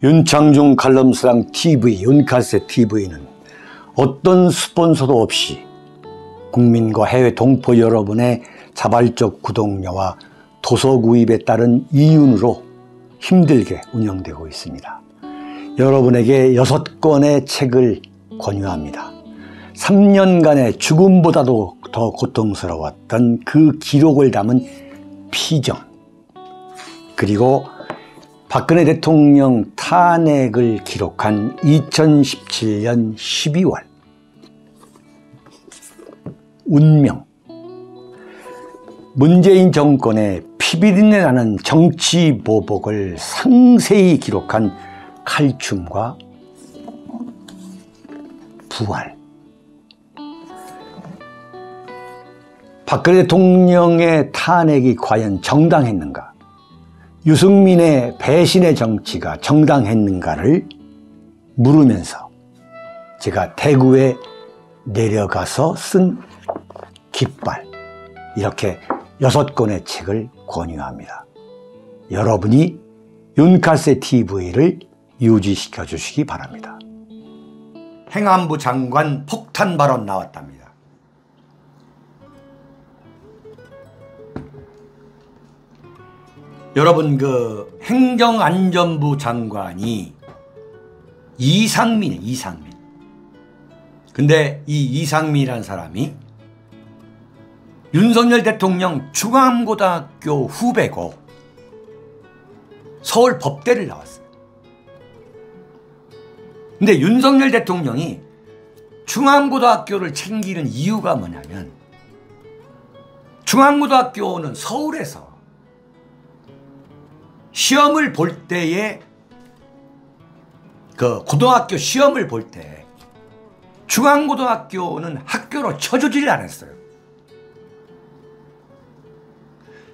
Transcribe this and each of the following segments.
윤창중 칼럼스랑 TV, 윤칼세 TV는 어떤 스폰서도 없이 국민과 해외 동포 여러분의 자발적 구독료와 도서 구입에 따른 이윤으로 힘들게 운영되고 있습니다. 여러분에게 6권의 책을 권유합니다. 3년간의 죽음보다도 더 고통스러웠던 그 기록을 담은 피정, 그리고 박근혜 대통령 탄핵을 기록한 2017년 12월 운명, 문재인 정권의 피비린내 나는 정치 보복을 상세히 기록한 칼춤과 부활, 박근혜 대통령의 탄핵이 과연 정당했는가, 유승민의 배신의 정치가 정당했는가를 물으면서 제가 대구에 내려가서 쓴 깃발, 이렇게 6권의 책을 권유합니다. 여러분이 윤칼세 TV를 유지시켜 주시기 바랍니다. 행안부 장관 폭탄 발언 나왔답니다. 여러분, 그 행정안전부 장관이 이상민이에요. 이상민. 근데 이 이상민이라는 사람이 윤석열 대통령 중앙고등학교 후배고 서울 법대를 나왔어요. 근데 윤석열 대통령이 중앙고등학교를 챙기는 이유가 뭐냐면, 중앙고등학교는 서울에서 시험을 볼 때에, 그 고등학교 시험을 볼 때 중앙고등학교는 학교로 쳐주지를 않았어요.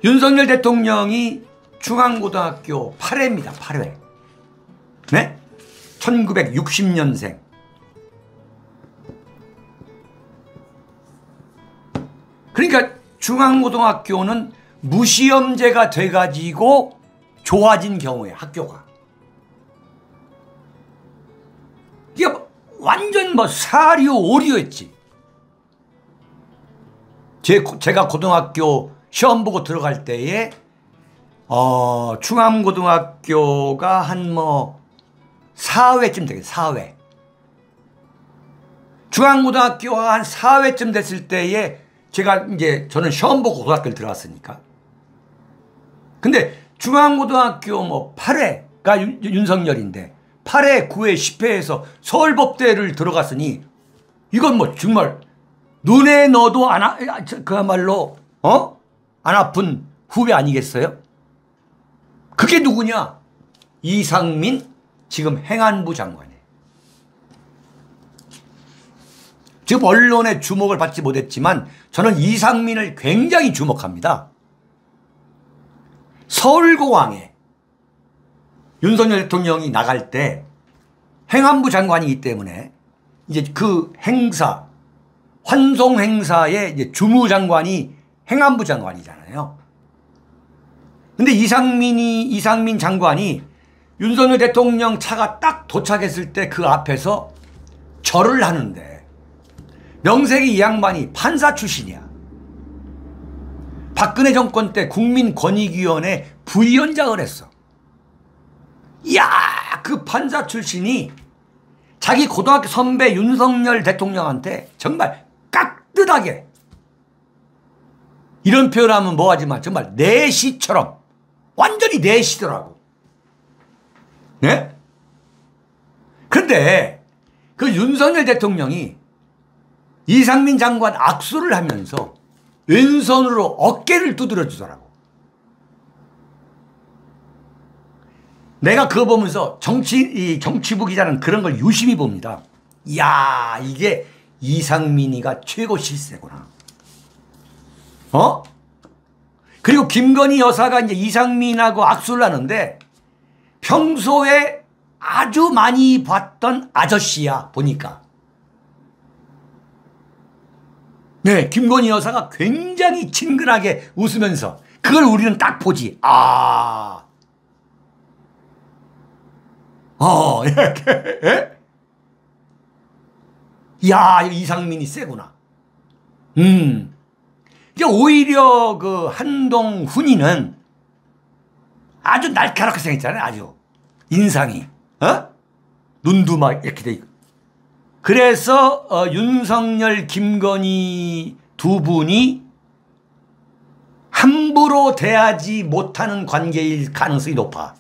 윤석열 대통령이 중앙고등학교 8회입니다. 8회. 네? 1960년생. 그러니까 중앙고등학교는 무시험제가 돼가지고 좋아진 경우에 학교가, 이게 완전 사류 오류였지. 제가 고등학교 시험 보고 들어갈 때에 중앙고등학교가 한 4회쯤 되겠어요. 4회. 중앙고등학교가 한 4회쯤 됐을 때에 저는 시험 보고 고등학교를 들어갔으니까. 근데 중앙고등학교 8회가 윤석열인데 8회, 9회, 10회에서 서울법대를 들어갔으니 이건 정말 눈에 넣어도 그야말로 안 아픈 후배 아니겠어요? 그게 누구냐? 이상민 지금 행안부 장관이에요. 지금 언론의 주목을 받지 못했지만 저는 이상민을 굉장히 주목합니다. 서울공항에 윤석열 대통령이 나갈 때 행안부 장관이기 때문에 이제 그 행사, 환송 행사의 이제 주무장관이 행안부 장관이잖아요. 근데 이상민 장관이 윤석열 대통령 차가 딱 도착했을 때 그 앞에서 절을 하는데, 명색이 이 양반이 판사 출신이야. 박근혜 정권 때 국민권익위원회 부위원장을 했어. 이야, 그 판사 출신이 자기 고등학교 선배 윤석열 대통령한테 정말 깍듯하게, 이런 표현하면 뭐하지만 정말 내시처럼 완전히 내시더라고. 네? 그런데 그 윤석열 대통령이 이상민 장관 악수를 하면서 왼손으로 어깨를 두드려 주더라고. 내가 그거 보면서 정치부 기자는 그런 걸 유심히 봅니다. 이야, 이게 이상민이가 최고 실세구나. 그리고 김건희 여사가 이제 이상민하고 악수를 하는데 평소에 아주 많이 봤던 아저씨야, 보니까. 네, 김건희 여사가 굉장히 친근하게 웃으면서, 그걸 우리는 딱 보지. 이렇게. 예? 야, 이상민이 세구나. 이제 오히려 그 한동훈이는 아주 날카롭게 생겼잖아요. 아주. 인상이. 눈도 막 이렇게 돼 있고. 그래서 윤석열, 김건희 두 분이 함부로 대하지 못하는 관계일 가능성이 높아.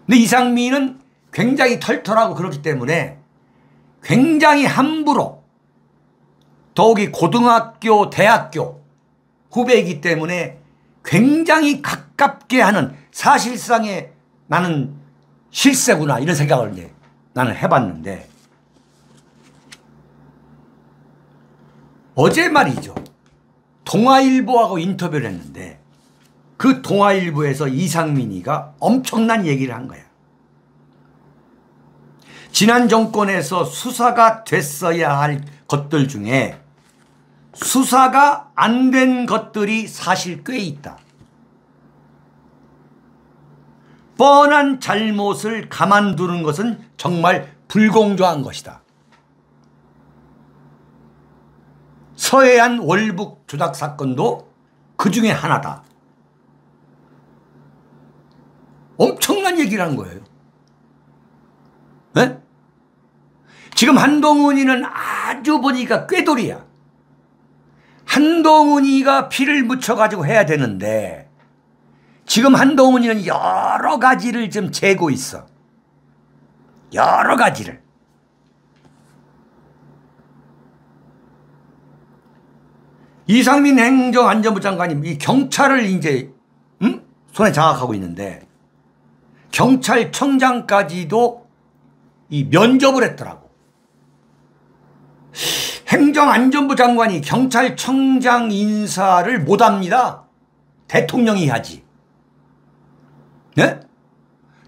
근데 이상민은 굉장히 털털하고 그렇기 때문에 굉장히 함부로, 더욱이 고등학교, 대학교 후배이기 때문에 굉장히 가깝게 하는, 사실상의 나는 실세구나 이런 생각을 이제 나는 해봤는데, 어제 말이죠. 동아일보하고 인터뷰를 했는데 그 동아일보에서 이상민이가 엄청난 얘기를 한 거야. 지난 정권에서 수사가 됐어야 할 것들 중에 수사가 안 된 것들이 사실 꽤 있다. 뻔한 잘못을 가만두는 것은 정말 불공정한 것이다. 서해안 월북 조작 사건도 그 중에 하나다. 엄청난 얘기를 한 거예요. 네? 지금 한동훈이는 아주 보니까 꾀돌이야. 한동훈이가 피를 묻혀가지고 해야 되는데 지금 한동훈이는 여러 가지를 좀 재고 있어. 여러 가지를. 이상민 행정안전부 장관이 이 경찰을 이제 손에 장악하고 있는데 경찰청장까지도 이 면접을 했더라고. 행정안전부 장관이 경찰청장 인사를 못합니다. 대통령이 하지. 네?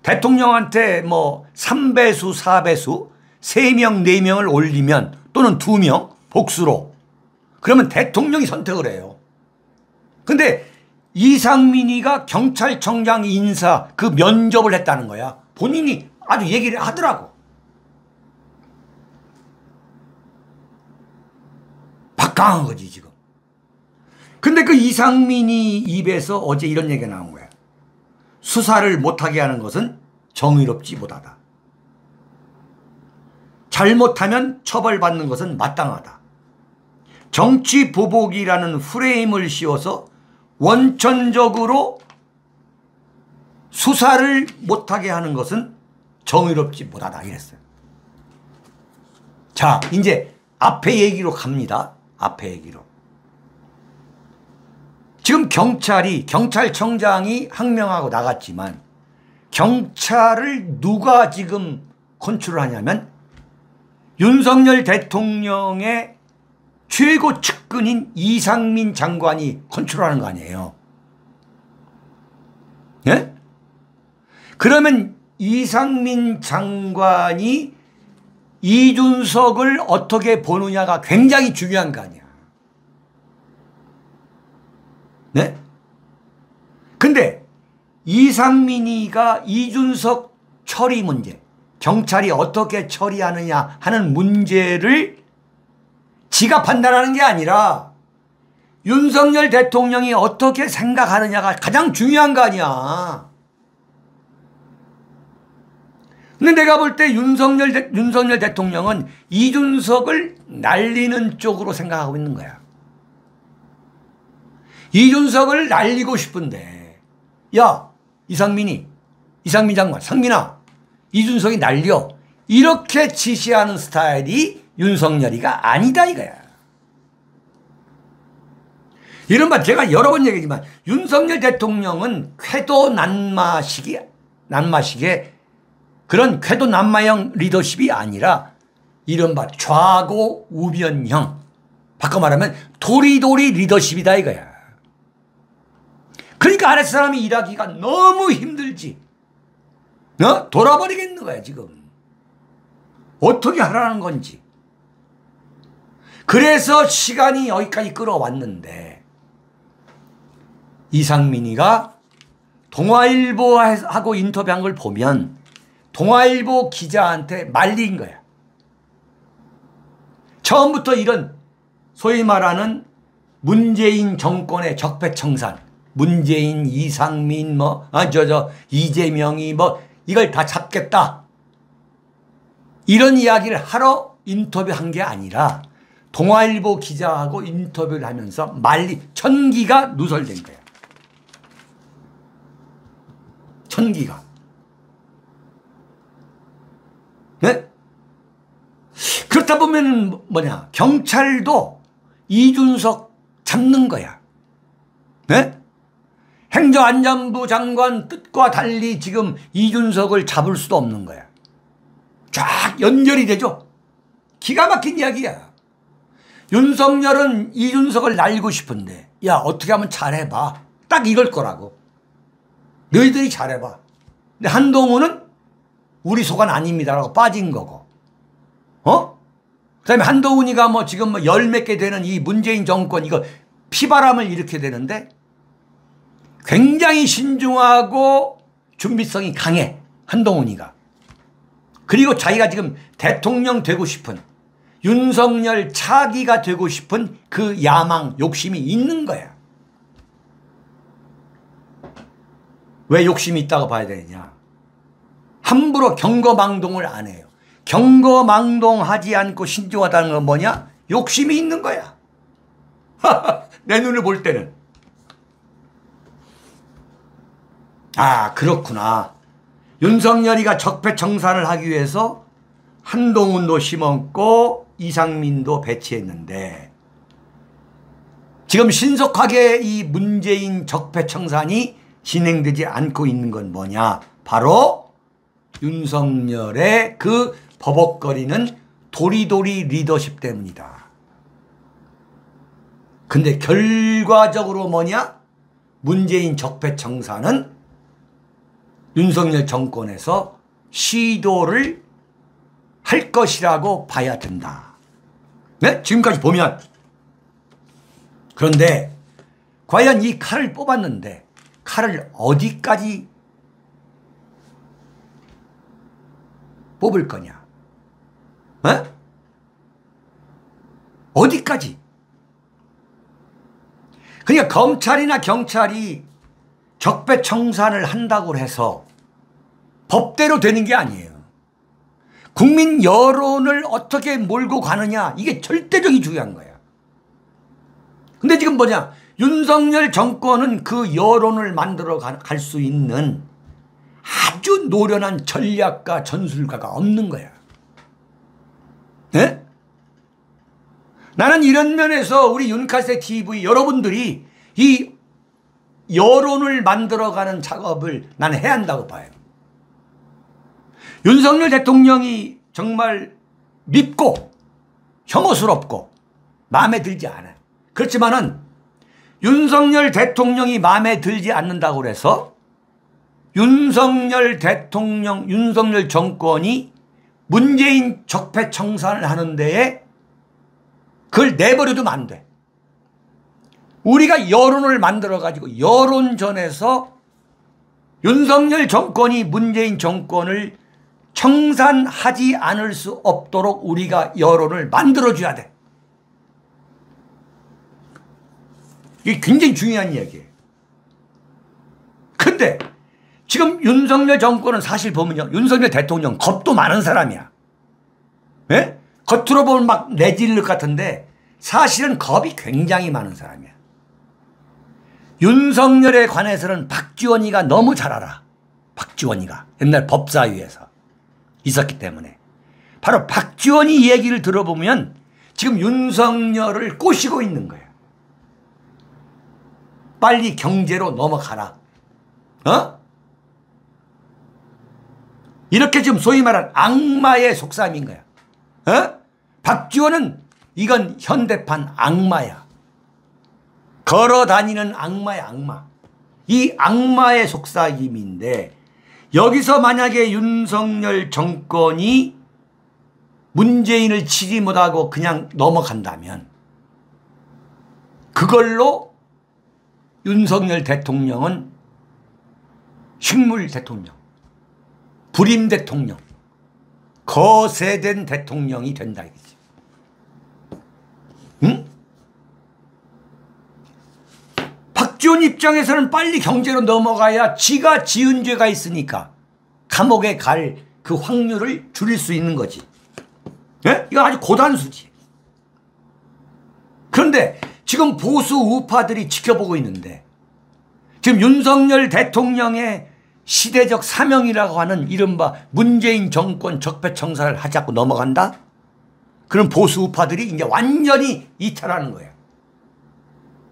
대통령한테 뭐 3배수, 4배수, 3명, 4명을 올리면 또는 2명 복수로 그러면 대통령이 선택을 해요. 근데 이상민이가 경찰청장 인사 그 면접을 했다는 거야. 본인이 아주 얘기를 하더라고. 박강한 거지 지금. 근데 그 이상민이 입에서 어제 이런 얘기가 나온 거야. 수사를 못하게 하는 것은 정의롭지 못하다. 잘못하면 처벌받는 것은 마땅하다. 정치 보복이라는 프레임을 씌워서 원천적으로 수사를 못하게 하는 것은 정의롭지 못하다 이랬어요. 자, 이제 앞에 얘기로 갑니다. 앞에 얘기로. 지금 경찰청장이 항명하고 나갔지만 경찰을 누가 지금 컨트롤하냐면 윤석열 대통령의 최고 측근인 이상민 장관이 컨트롤하는 거 아니에요. 예? 그러면 이상민 장관이 이준석을 어떻게 보느냐가 굉장히 중요한 거 아니야. 네? 근데 이상민이가 이준석 처리 문제, 경찰이 어떻게 처리하느냐 하는 문제를 지가 판단하는 게 아니라 윤석열 대통령이 어떻게 생각하느냐가 가장 중요한 거 아니야. 근데 내가 볼 때 윤석열 대통령은 이준석을 날리는 쪽으로 생각하고 있는 거야. 이준석을 날리고 싶은데, 야, 이상민 장관, 상민아, 이준석이 날려. 이렇게 지시하는 스타일이 윤석열이가 아니다 이거야. 이른바 제가 여러 번 얘기했지만 윤석열 대통령은 쾌도 난마식의 그런 쾌도 난마형 리더십이 아니라 이른바 좌고 우변형, 바꿔 말하면 도리도리 리더십이다 이거야. 그러니까 아랫 사람이 일하기가 너무 힘들지. 돌아버리겠는 거야 지금. 어떻게 하라는 건지. 그래서 시간이 여기까지 끌어왔는데 이상민이가 동아일보하고 인터뷰한 걸 보면 동아일보 기자한테 말린 거야. 처음부터 이런 소위 말하는 문재인 정권의 적폐청산, 문재인, 이상민, 이재명이 이걸 다 잡겠다. 이런 이야기를 하러 인터뷰한 게 아니라 동아일보 기자하고 인터뷰를 하면서 천기가 누설된 거야. 천기가. 네? 그렇다 보면 뭐냐, 경찰도 이준석 잡는 거야. 네? 행정안전부 장관 뜻과 달리 지금 이준석을 잡을 수도 없는 거야. 쫙 연결이 되죠. 기가 막힌 이야기야. 윤석열은 이준석을 날리고 싶은데, 야, 어떻게 하면 잘해봐. 딱 이걸 거라고. 너희들이 잘해봐. 근데 한동훈은 우리 속은 아닙니다라고 빠진 거고. 그 다음에 한동훈이가 지금 열 몇 개 되는 이 문재인 정권, 이거 피바람을 일으켜야 되는데 굉장히 신중하고 준비성이 강해. 한동훈이가. 그리고 자기가 지금 대통령 되고 싶은, 윤석열 차기가 되고 싶은 그 야망, 욕심이 있는 거야. 왜 욕심이 있다고 봐야 되느냐. 함부로 경거망동을 안 해요. 경거망동하지 않고 신중하다는 건 뭐냐? 욕심이 있는 거야. 내 눈을 볼 때는. 아, 그렇구나. 윤석열이가 적폐청산을 하기 위해서 한동훈도 심었고 이상민도 배치했는데, 지금 신속하게 이 문재인 적폐청산이 진행되지 않고 있는 건 뭐냐? 바로 윤석열의 그 버벅거리는 도리도리 리더십 때문이다. 근데 결과적으로 뭐냐? 문재인 적폐청산은 윤석열 정권에서 시도를 할 것이라고 봐야 된다. 네? 지금까지 보면. 그런데 과연 이 칼을 뽑았는데 칼을 어디까지 뽑을 거냐? 어디까지? 그러니까 검찰이나 경찰이 적폐청산을 한다고 해서 법대로 되는 게 아니에요. 국민 여론을 어떻게 몰고 가느냐, 이게 절대적이 중요한 거야. 근데 지금 뭐냐, 윤석열 정권은 그 여론을 만들어 갈 수 있는 아주 노련한 전략가, 전술가가 없는 거야. 네? 나는 이런 면에서 우리 윤카세 TV 여러분들이 이 여론을 만들어가는 작업을 나는 해야 한다고 봐요. 윤석열 대통령이 정말 밉고 혐오스럽고 마음에 들지 않아요. 그렇지만은 윤석열 대통령이 마음에 들지 않는다고 해서 윤석열 대통령, 윤석열 정권이 문재인 적폐청산을 하는 데에 그걸 내버려두면 안 돼. 우리가 여론을 만들어가지고 여론전에서 윤석열 정권이 문재인 정권을 청산하지 않을 수 없도록 우리가 여론을 만들어줘야 돼. 이게 굉장히 중요한 이야기예요. 근데 지금 윤석열 정권은 사실 보면요, 윤석열 대통령 겁도 많은 사람이야. 예? 겉으로 보면 막 내질릴 것 같은데 사실은 겁이 굉장히 많은 사람이야. 윤석열에 관해서는 박지원이가 너무 잘 알아. 박지원이가 옛날 법사위에서 있었기 때문에. 바로 박지원이 얘기를 들어보면 지금 윤석열을 꼬시고 있는 거야. 빨리 경제로 넘어가라. 이렇게 지금 소위 말하는 악마의 속셈인 거야. 박지원은 이건 현대판 악마야. 걸어다니는 악마야, 악마. 이 악마의 속삭임인데, 여기서 만약에 윤석열 정권이 문재인을 치지 못하고 그냥 넘어간다면 그걸로 윤석열 대통령은 식물 대통령, 불임 대통령, 거세된 대통령이 된다 이거지. 응? 박지원 입장에서는 빨리 경제로 넘어가야 지가 지은 죄가 있으니까 감옥에 갈 그 확률을 줄일 수 있는 거지. 예? 이건 아주 고단수지. 그런데 지금 보수 우파들이 지켜보고 있는데 지금 윤석열 대통령의 시대적 사명이라고 하는 이른바 문재인 정권 적폐청산을 하자고 넘어간다? 그럼 보수 우파들이 이제 완전히 이탈하는 거예요.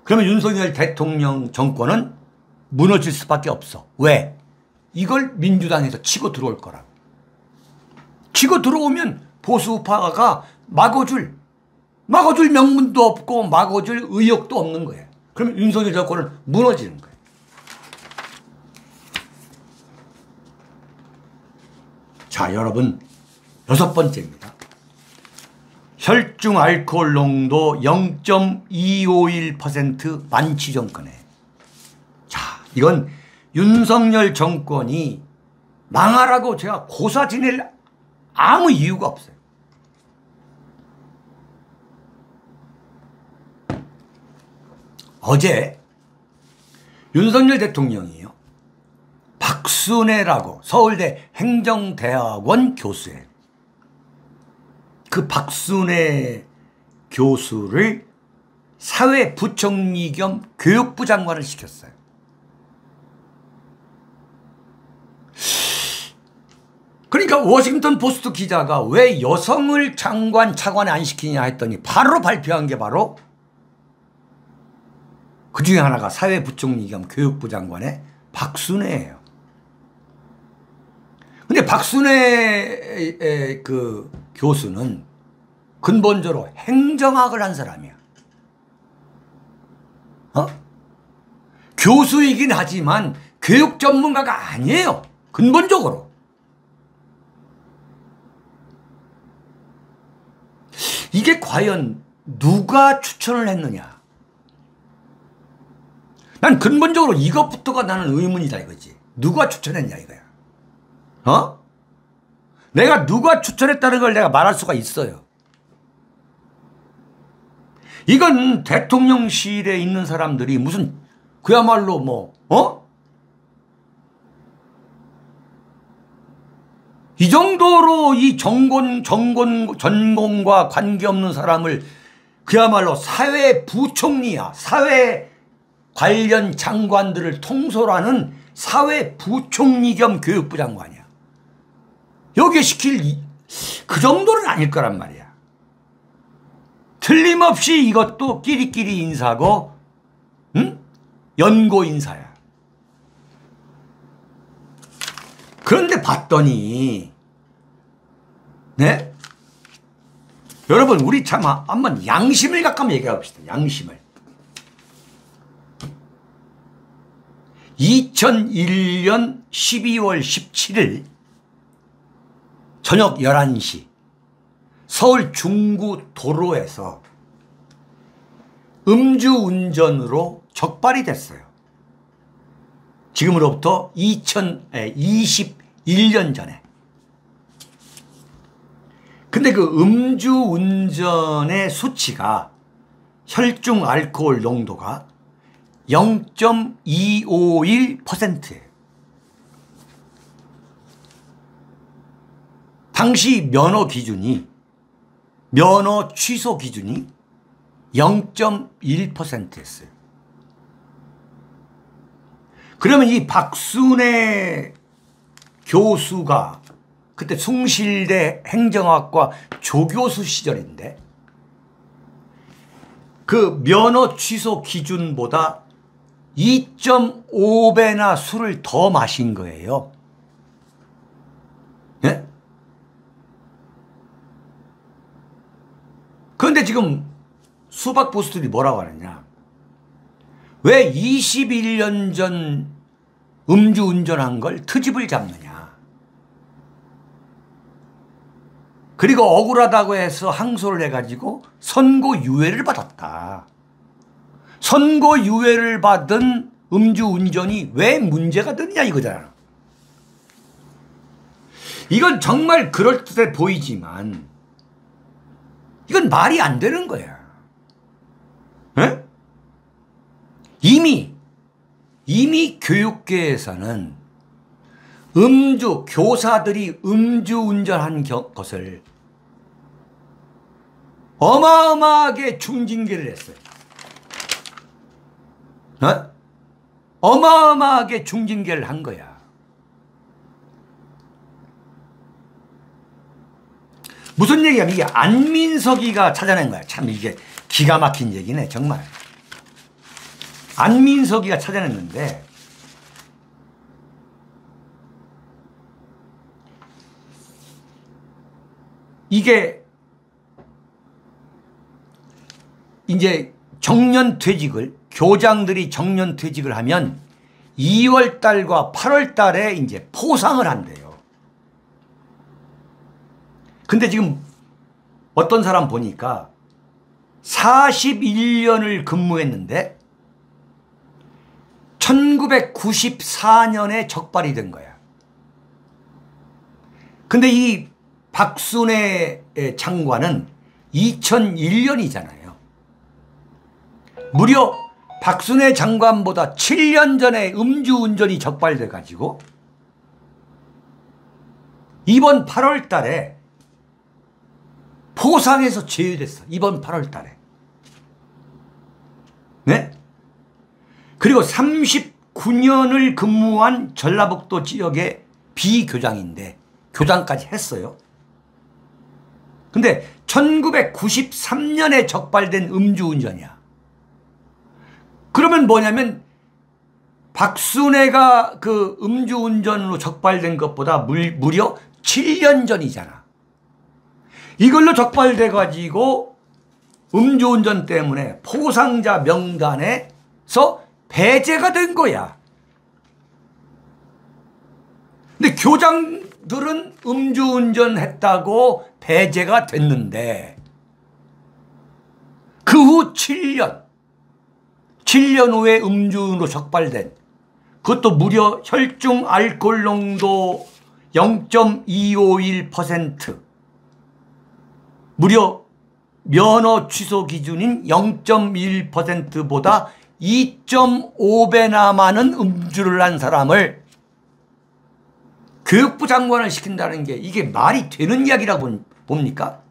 그러면 윤석열 대통령 정권은 무너질 수밖에 없어. 왜? 이걸 민주당에서 치고 들어올 거라. 치고 들어오면 보수 우파가 막아줄 명분도 없고 막아줄 의욕도 없는 거예요. 그러면 윤석열 정권은 무너지는 거예요. 자, 여러분, 6번째입니다. 혈중 알코올 농도 0.251% 만취 정권에. 자, 이건 윤석열 정권이 망하라고 제가 고사 지낼 아무 이유가 없어요. 어제 윤석열 대통령이요, 박순애라고 서울대 행정대학원 교수예요. 그 박순애 교수를 사회부총리 겸 교육부 장관을 시켰어요. 그러니까 워싱턴 포스트 기자가 왜 여성을 장관 차관에 안 시키냐 했더니 바로 발표한 게 바로 그 중에 하나가 사회부총리 겸 교육부 장관의 박순애예요. 근데 박순애 그 교수는 근본적으로 행정학을 한 사람이야. 교수이긴 하지만 교육 전문가가 아니에요. 근본적으로. 이게 과연 누가 추천을 했느냐? 난 근본적으로 이것부터가 나는 의문이다 이거지. 누가 추천했냐 이거야. 내가 누가 추천했다는 걸 내가 말할 수가 있어요. 이건 대통령실에 있는 사람들이 무슨 그야말로 뭐 이 정도로 이 전공과 관계없는 사람을 그야말로 사회부총리야. 사회 관련 장관들을 통솔하는 사회부총리 겸 교육부 장관이야. 여기에 시킬 그 정도는 아닐 거란 말이야. 틀림없이 이것도 끼리끼리 인사고, 연고 인사야. 그런데 봤더니, 네? 여러분, 우리 참 한번 양심을 갖고 한번 얘기해 봅시다. 양심을. 2001년 12월 17일 저녁 11시 서울 중구 도로에서 음주운전으로 적발이 됐어요. 지금으로부터 2021년 전에. 근데 그 음주운전의 수치가 혈중 알코올 농도가 0.251%예요. 당시 면허 취소 기준이 0.1%였어요. 그러면 이 박순애 교수가 그때 숭실대 행정학과 조교수 시절인데 그 면허 취소 기준보다 2.5배나 술을 더 마신 거예요. 예? 그런데 지금 수박 보수들이 뭐라고 하느냐. 왜 21년 전 음주운전한 걸 트집을 잡느냐. 그리고 억울하다고 해서 항소를 해가지고 선고유예를 받았다. 선고유예를 받은 음주운전이 왜 문제가 되느냐 이거잖아. 이건 정말 그럴듯해 보이지만 이건 말이 안 되는 거야. 에? 이미 교육계에서는 교사들이 음주운전한 것을 어마어마하게 중징계를 했어요. 어마어마하게 중징계를 한 거야. 무슨 얘기냐면 이게 안민석이가 찾아낸 거야. 참 이게 기가 막힌 얘기네 정말. 안민석이가 찾아냈는데 이게 이제 정년퇴직을 교장들이 정년퇴직을 하면 2월 달과 8월 달에 이제 포상을 한대요. 근데 지금 어떤 사람 보니까 41년을 근무했는데 1994년에 적발이 된 거야. 근데 이 박순애 장관은 2001년이잖아요. 무려 박순애 장관보다 7년 전에 음주운전이 적발돼 가지고 이번 8월 달에 포상에서 제외됐어. 이번 8월 달에. 네? 그리고 39년을 근무한 전라북도 지역의 비교장인데 교장까지 했어요. 근데 1993년에 적발된 음주운전이야. 그러면 뭐냐면 박순애가 그 음주운전으로 적발된 것보다 무려 7년 전이잖아. 이걸로 적발돼 가지고 음주운전 때문에 포상자 명단에서 배제가 된 거야. 근데 교장들은 음주운전 했다고 배제가 됐는데 그 후 7년 후에 음주운으로 적발된 그것도 무려 혈중 알코올 농도 0.251% 무려 면허 취소 기준인 0.1%보다 2.5배나 많은 음주를 한 사람을 교육부 장관을 시킨다는 게 이게 말이 되는 이야기라고 봅니까?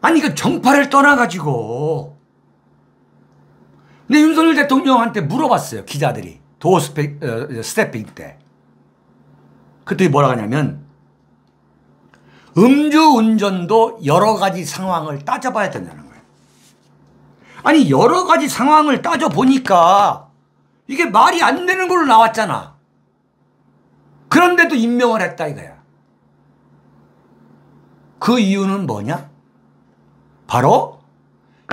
아니 그 정파를 떠나가지고 근데 윤석열 대통령한테 물어봤어요. 기자들이 도어 스태핑 때. 그때 뭐라 하냐면 음주운전도 여러 가지 상황을 따져봐야 된다는 거예요. 아니 여러 가지 상황을 따져보니까 이게 말이 안 되는 걸로 나왔잖아. 그런데도 임명을 했다 이거야. 그 이유는 뭐냐? 바로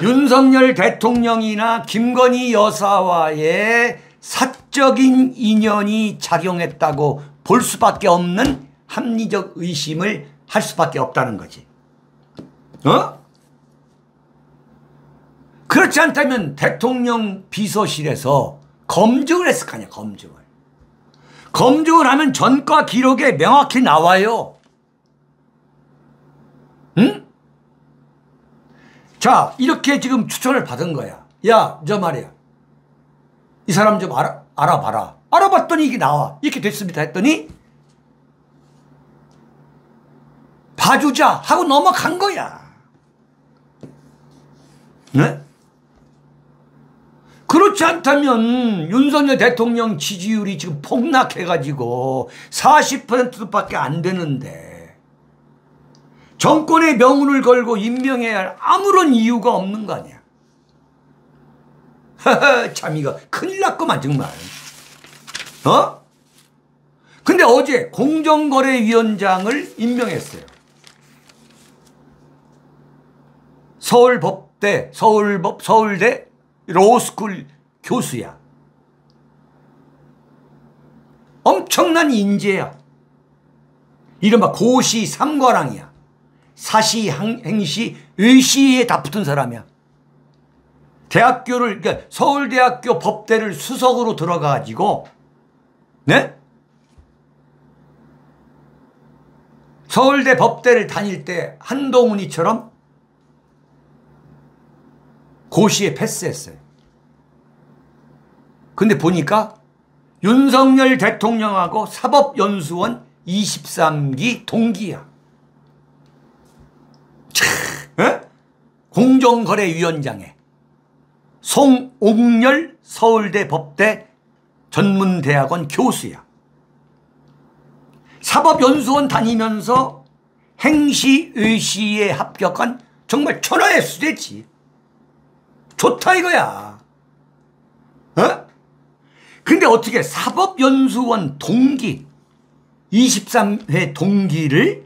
윤석열 대통령이나 김건희 여사와의 사적인 인연이 작용했다고 볼 수밖에 없는 합리적 의심을 할 수밖에 없다는 거지. 그렇지 않다면 대통령 비서실에서 검증을 했을 거 아니야. 검증을 하면 전과 기록에 명확히 나와요. 응? 자, 이렇게 지금 추천을 받은 거야. 야, 저 말이야. 이 사람 좀 알아봐라. 알아봤더니 이게 나와. 이렇게 됐습니다 했더니 봐주자 하고 넘어간 거야. 네? 그렇지 않다면 윤석열 대통령 지지율이 지금 폭락해가지고 40%밖에 안 되는데 정권의 명운을 걸고 임명해야 할 아무런 이유가 없는 거 아니야. 참 이거 큰일 났구만 정말. 근데 어제 공정거래위원장을 임명했어요. 서울대 로스쿨 교수야. 엄청난 인재야. 이른바 고시 삼과랑이야. 사시, 행시, 의시에 다 붙은 사람이야. 대학교를, 그러니까 서울대학교 법대를 수석으로 들어가가지고, 네? 서울대 법대를 다닐 때 한동훈이처럼 고시에 패스했어요. 근데 보니까 윤석열 대통령하고 사법연수원 23기 동기야. 에? 공정거래위원장에 송옥렬 서울대 법대 전문대학원 교수야. 사법연수원 다니면서 행시의시에 합격한 정말 천하의 수재지. 좋다 이거야. 어? 근데 어떻게 사법연수원 동기 23회 동기를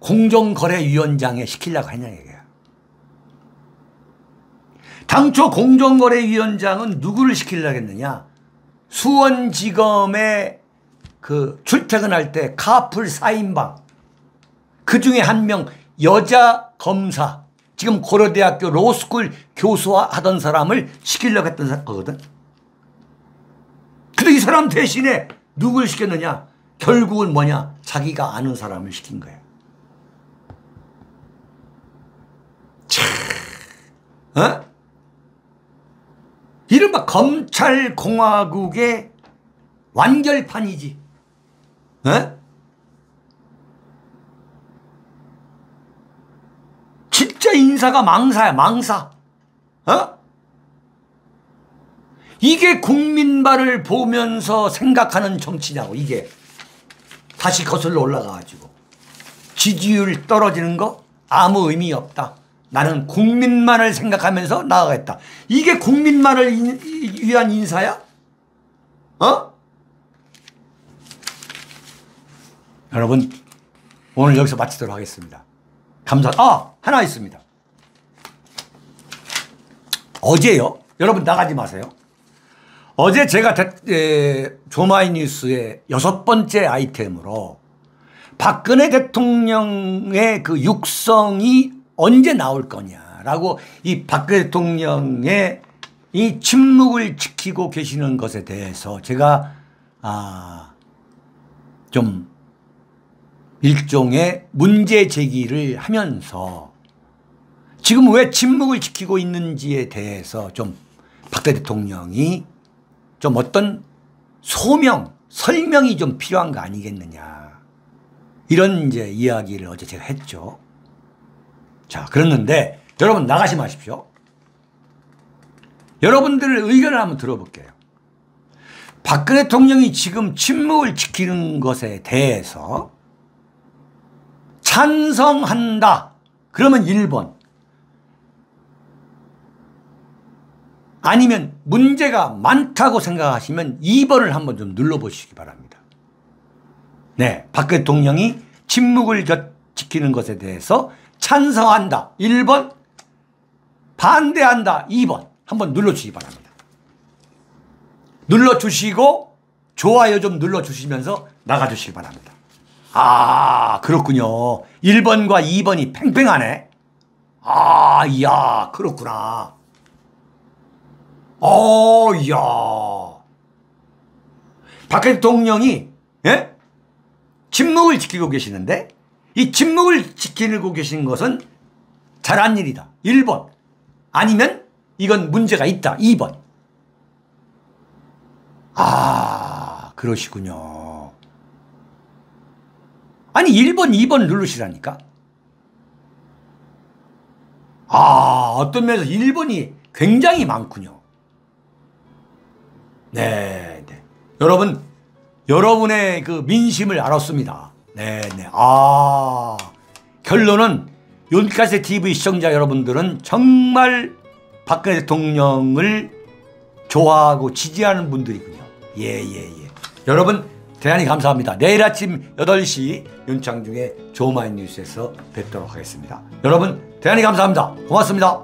공정거래위원장에 시키려고 하냐 이거야. 당초 공정거래위원장은 누구를 시키려고 했느냐. 수원지검에 그 출퇴근할 때 카풀 4인방 그 중에 한 명 여자 검사 지금 고려대학교 로스쿨 교수와 하던 사람을 시키려고 했던 거거든. 근데 이 사람 대신에 누굴 시켰느냐. 결국은 뭐냐. 자기가 아는 사람을 시킨 거야. 참, 어? 이른바 검찰공화국의 완결판이지. 어? 진짜 인사가 망사야, 망사. 어? 이게 국민발을 보면서 생각하는 정치냐고, 이게. 다시 거슬러 올라가가지고. 지지율 떨어지는 거 아무 의미 없다. 나는 국민만을 생각하면서 나아가겠다. 이게 국민만을 위한 인사야? 어? 여러분, 오늘 여기서 마치도록 하겠습니다. 하나 있습니다. 어제요? 여러분 나가지 마세요. 어제 제가 조마이뉴스의 6번째 아이템으로 박근혜 대통령의 그 육성이 언제 나올 거냐라고 이 박근혜 대통령의 이 침묵을 지키고 계시는 것에 대해서 제가 좀 일종의 문제 제기를 하면서 지금 왜 침묵을 지키고 있는지에 대해서 좀 박근혜 대통령이 좀 어떤 소명, 설명이 좀 필요한 거 아니겠느냐. 이런 이제 이야기를 어제 제가 했죠. 자, 그랬는데 여러분 나가지 마십시오. 여러분들 의견을 한번 들어볼게요. 박근혜 대통령이 지금 침묵을 지키는 것에 대해서 찬성한다. 그러면 1번. 아니면 문제가 많다고 생각하시면 2번을 한번 좀 눌러보시기 바랍니다. 네, 박근혜 대통령이 침묵을 지키는 것에 대해서 찬성한다. 1번, 반대한다. 2번. 한번 눌러주시기 바랍니다. 눌러주시고 좋아요 좀 눌러주시면서 나가주시기 바랍니다. 그렇군요. 1번과 2번이 팽팽하네. 이야, 그렇구나. 이야. 박근혜 대통령이, 예? 침묵을 지키고 계시는데, 이 침묵을 지키고 계신 것은 잘한 일이다. 1번. 아니면 이건 문제가 있다. 2번. 그러시군요. 아니 1번, 2번 누르시라니까. 어떤 면에서 1번이 굉장히 많군요. 네. 여러분, 여러분의 그 민심을 알았습니다. 네. 결론은 윤카세 TV 시청자 여러분들은 정말 박근혜 대통령을 좋아하고 지지하는 분들이군요. 예. 여러분, 대단히 감사합니다. 내일 아침 8시 윤창중의 조마이뉴스에서 뵙도록 하겠습니다. 여러분, 대단히 감사합니다. 고맙습니다.